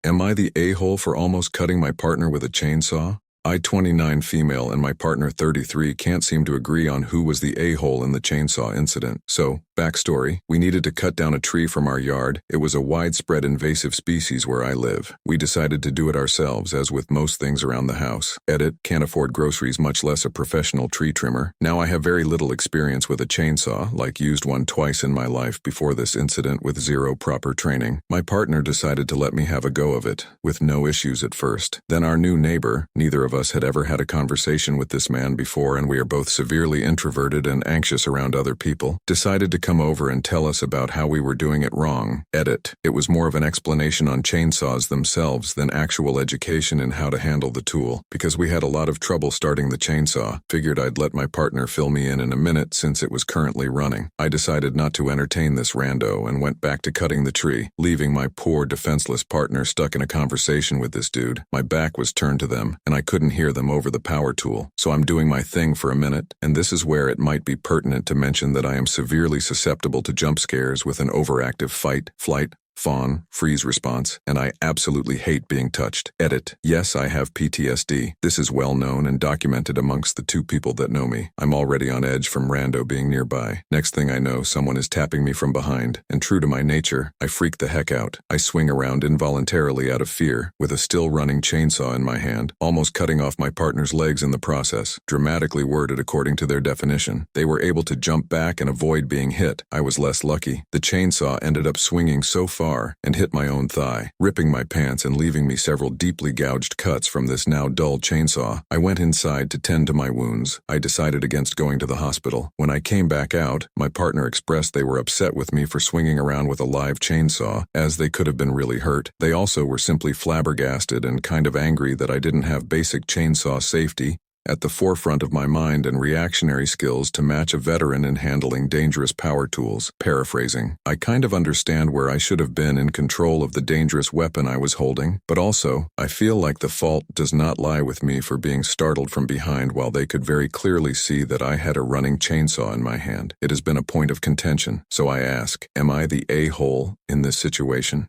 Am I the a-hole for almost cutting my partner with a chainsaw? I, 29 female, and my partner, 33, can't seem to agree on who was the a-hole in the chainsaw incident. So, backstory, we needed to cut down a tree from our yard. It was a widespread invasive species where I live. We decided to do it ourselves, as with most things around the house. Edit, can't afford groceries, much less a professional tree trimmer. Now I have very little experience with a chainsaw, like used one twice in my life before this incident with zero proper training. My partner decided to let me have a go of it, with no issues at first. Then our new neighbor, neither of us had ever had a conversation with this man before, and we are both severely introverted and anxious around other people, decided to come over and tell us about how we were doing it wrong. Edit, it was more of an explanation on chainsaws themselves than actual education in how to handle the tool, because we had a lot of trouble starting the chainsaw. Figured I'd let my partner fill me in a minute since it was currently running. I decided not to entertain this rando and went back to cutting the tree, leaving my poor defenseless partner stuck in a conversation with this dude. My back was turned to them, and I couldn't hear them over the power tool. So I'm doing my thing for a minute, and this is where it might be pertinent to mention that I am severely susceptible to jump scares with an overactive fight, flight, fawn, freeze response, and I absolutely hate being touched. Edit, yes, I have PTSD. This is well known and documented amongst the two people that know me. I'm already on edge from rando being nearby. Next thing I know, someone is tapping me from behind, and true to my nature, I freak the heck out. I swing around involuntarily out of fear, with a still running chainsaw in my hand, almost cutting off my partner's legs in the process. Dramatically worded according to their definition. They were able to jump back and avoid being hit. I was less lucky. The chainsaw ended up swinging so far and hit my own thigh, ripping my pants and leaving me several deeply gouged cuts from this now dull chainsaw. I went inside to tend to my wounds. I decided against going to the hospital. When I came back out, my partner expressed they were upset with me for swinging around with a live chainsaw, as they could have been really hurt. They also were simply flabbergasted and kind of angry that I didn't have basic chainsaw safety at the forefront of my mind and reactionary skills to match a veteran in handling dangerous power tools. Paraphrasing, I kind of understand where I should have been in control of the dangerous weapon I was holding, but also, I feel like the fault does not lie with me for being startled from behind while they could very clearly see that I had a running chainsaw in my hand. It has been a point of contention, so I ask, am I the a-hole in this situation?